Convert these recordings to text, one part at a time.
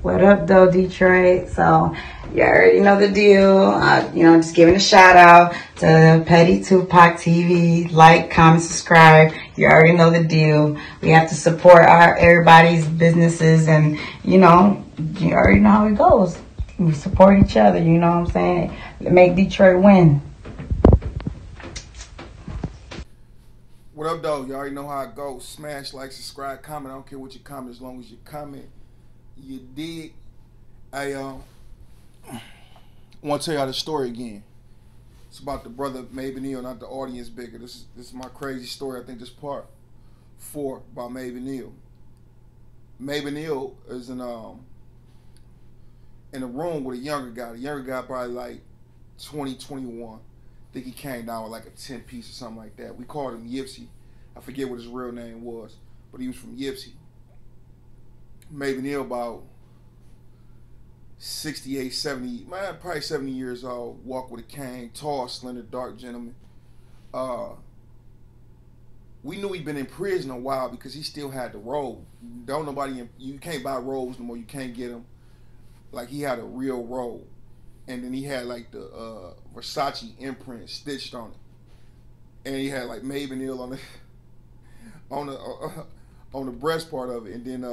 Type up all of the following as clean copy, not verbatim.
What up, though, Detroit? So, you already know the deal. Just giving a shout out to Petty Tupac TV. Like, comment, subscribe. You already know the deal. We have to support everybody's businesses, and you already know how it goes. We support each other. You know what I'm saying? Make Detroit win. What up, though? You already know how it goes. Smash, like, subscribe, comment. I don't care what you comment as long as you comment. You dig? I want to tell y'all the story again. It's about the brother Mabe, not the audience bigger. This is my crazy story. I think this part 4 about Mabe. Mabe is in a room with a younger guy. The younger guy probably like 20, 21. I think he came down with like a 10-piece or something like that. We called him Ypsi. I forget what his real name was, but he was from Ypsi. Mabe about 68, 70, man, probably 70 years old, walk with a cane, tall, slender, dark gentleman. We knew he'd been in prison a while because he still had the robe. You can't buy robes no more, you can't get them. Like, he had a real robe. And then he had like the Versace imprint stitched on it. And he had like Mabe on the breast part of it. And then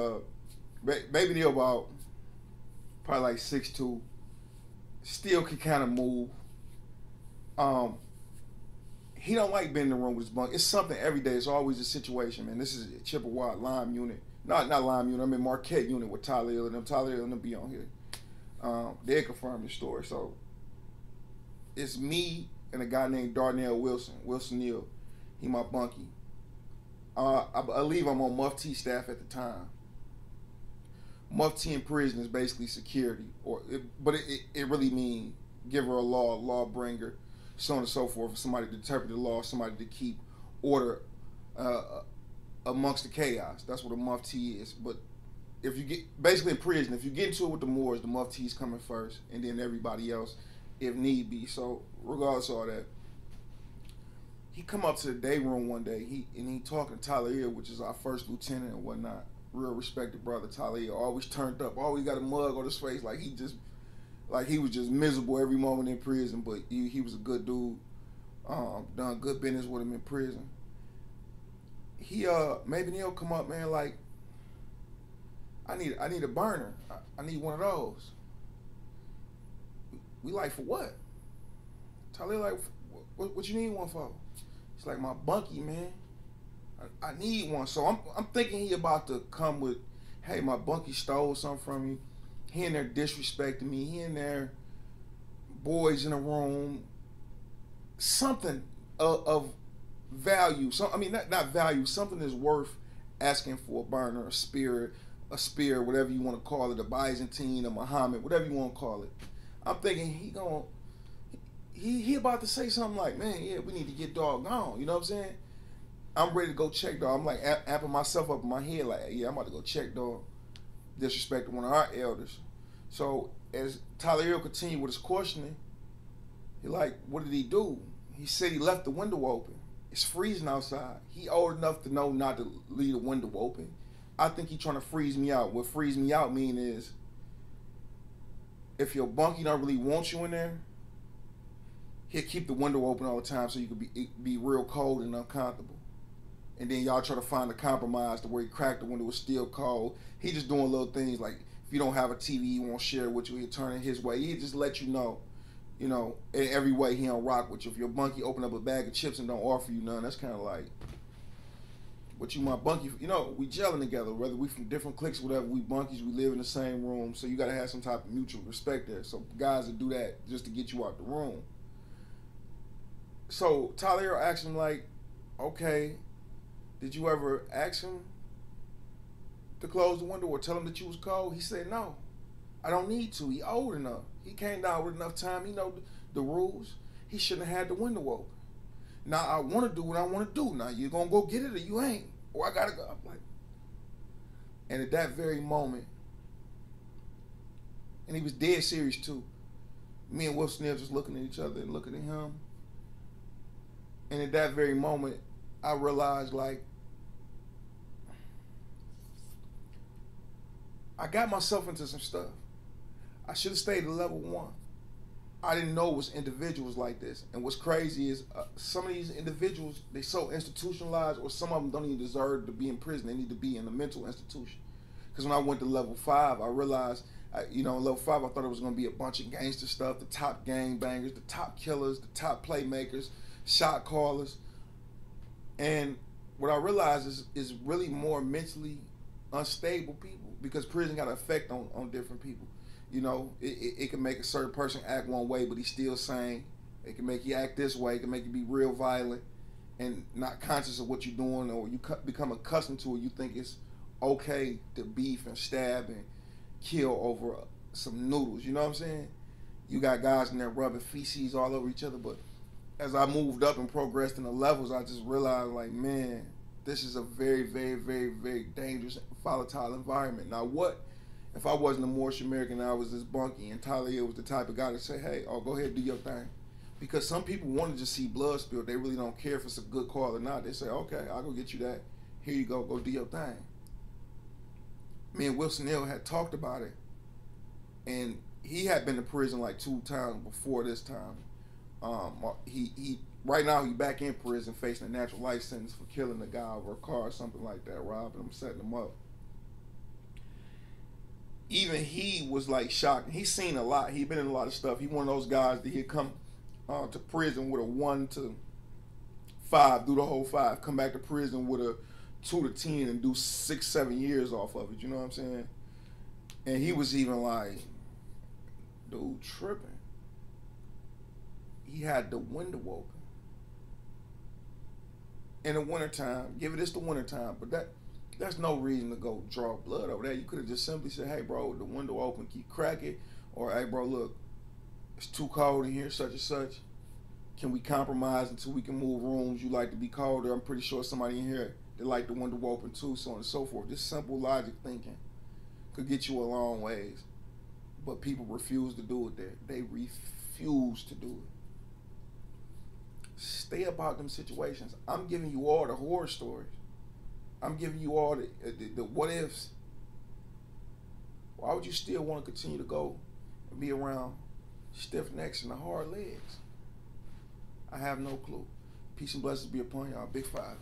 Mabe about probably like 6'2", still can kind of move. He don't like being in the room with his bunk. It's something every day. It's always a situation, man. This is a Chippewa Lime unit. Not Lime unit, I'm in Marquette unit with Tyler and them. Tyler and them be on here. They confirm the story. So it's me and a guy named Darnell Wilson Neal. He my bunkie. I believe I'm on Mufti staff at the time. Mufti in prison is basically security, but it really means give her a law bringer, so on and so forth. Somebody to interpret the law, somebody to keep order amongst the chaos. That's what a Mufti is. But if you get basically in prison, if you get into it with the Moors, the Mufti's coming first, and then everybody else, if need be. So regardless of all that, he come up to the day room one day. He talking to Tyler, which is our first lieutenant and whatnot. Real respected brother. Tyler always turned up, always got a mug on his face, like he was just miserable every moment in prison. But he was a good dude. Done good business with him in prison. Mabe come up, man, like, I need a burner. I need one of those. We like, for what? Tyler like, what you need one for? It's like, my bunkie, man. I need one. So I'm thinking he about to come with, hey, my bunkie stole something from me. He in there disrespecting me. He in there, boys in the room. Something of value. Not value. Something that's worth asking for, a burner, a spear, whatever you want to call it, a Byzantine, a Muhammad, whatever you want to call it. I'm thinking he about to say something like, man, yeah, we need to get dog gone. You know what I'm saying? I'm ready to go check dog. I'm like amping myself up in my head, like, yeah, I'm about to go check dog. Disrespected one of our elders. So as Tyler continued with his questioning, he like, what did he do? He said he left the window open. It's freezing outside. He old enough to know not to leave the window open. I think he's trying to freeze me out. What freeze me out mean is, if your bunkie don't really want you in there, he'll keep the window open all the time so you can be real cold and uncomfortable. And then y'all try to find a compromise to where he cracked the window, was still cold. He just doing little things like, if you don't have a TV he won't share it with you, he'll turn it his way. He'll just let you know, in every way he don't rock with you. If your bunkie open up a bag of chips and don't offer you none, that's kind of like, but you my bunkie, we gelling together, whether we from different cliques, whatever, we bunkies, we live in the same room, so you got to have some type of mutual respect there. So guys that do that just to get you out the room. So Tyler asked him like, okay, did you ever ask him to close the window or tell him that you was cold? He said, no, I don't need to. He old enough. He came down with enough time. He know the rules. He shouldn't have had the window open. Now, I want to do what I want to do. Now, you're going to go get it or you ain't. Or I got to go. I'm like, and at that very moment, and he was dead serious too, me and Wilson Neal just looking at each other and looking at him. And at that very moment, I realized, like, I got myself into some stuff. I should have stayed at level 1. I didn't know it was individuals like this. And what's crazy is some of these individuals, they so institutionalized, or some of them don't even deserve to be in prison. They need to be in a mental institution. Because when I went to level 5, I realized, in level 5, I thought it was going to be a bunch of gangster stuff, the top gang bangers, the top killers, the top playmakers, shot callers. And what I realized is really more mentally unstable people, because prison got an effect on different people. It can make a certain person act one way, but he's still sane. It can make you act this way. It can make you be real violent and not conscious of what you're doing, or you become accustomed to it. You think it's okay to beef and stab and kill over some noodles. You know what I'm saying? You got guys in there rubbing feces all over each other. But as I moved up and progressed in the levels, I just realized, like, man, this is a very, very, very, very dangerous, volatile environment. Now, what if I wasn't a Moorish American and I was this bunkie, and Talia was the type of guy to say, hey, go ahead, do your thing? Because some people want to just see blood spilled. They really don't care if it's a good call or not. They say, okay, I'll go get you that. Here you go do your thing. Me and Wilson Hill had talked about it, and he had been to prison like 2 times before this time. He right now he back in prison facing a natural life sentence for killing a guy over a car or something like that, robbing him, setting him up. Even he was like shocked. He's seen a lot. He'd been in a lot of stuff. He one of those guys that he'd come to prison with a 1 to 5, do the whole 5, come back to prison with a 2 to 10 and do 6, 7 years off of it. You know what I'm saying? And he was even like, dude, tripping. He had the window open in the wintertime. Give it, it's the wintertime, but that's no reason to go draw blood over there. You could have just simply said, hey, bro, the window open, keep cracking. Or, hey, bro, look, it's too cold in here, such and such. Can we compromise until we can move rooms? You like to be colder. I'm pretty sure somebody in here that like the window open too, so on and so forth. Just simple logic thinking could get you a long ways. But people refuse to do it there. They refuse to do it. Stay about them situations. I'm giving you all the horror stories. I'm giving you all the what ifs. Why would you still want to continue to go and be around stiff necks and the hard legs? I have no clue. Peace and blessings be upon y'all. BeyFoe.